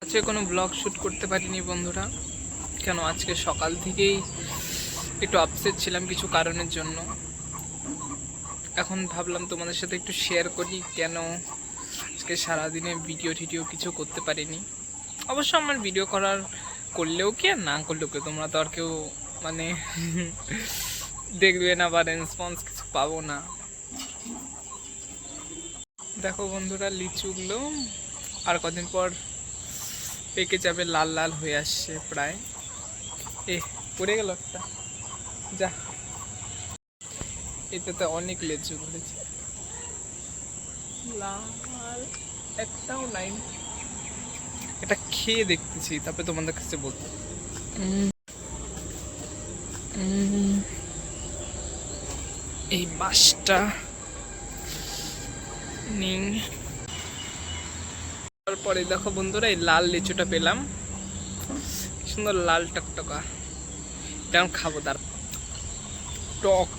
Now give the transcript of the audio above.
আজকে কোনো blog shoot করতে পারিনি বন্ধুরা, কেন আজকে সকাল থেকেই একটু আপসেট ছিলাম কিছু কারণের জন্য। এখন ভাবলাম তোমাদের সাথে একটু শেয়ার করি কেন আজকে সারাদিনে ভিডিও টিডিও কিছু করতে পারিনি। অবশ্য আমার ভিডিও করলেও কি আর না করলেও কি, তোমরা তো আর কেউ মানে দেখবে না বা রেসপন্স কিছু পাবো না। দেখো বন্ধুরা, লিচুগুলো আর কদিন পর পেকে যাবে, লাল লাল হয়ে আসছে প্রায়। পড়ে গেল একটা, যা। এটাতে অনেক লিচু ধরেছে, লাল একটাও নাই। এটা খেয়ে দেখতেছি, তারপরে তোমাদের কাছে বলতে। এই বাসটা নিং। তারপরে দেখো বন্ধুরা, এই লাল লিচুটা পেলাম, সুন্দর লাল টকটকা। এটা আমি খাবো, তার টক।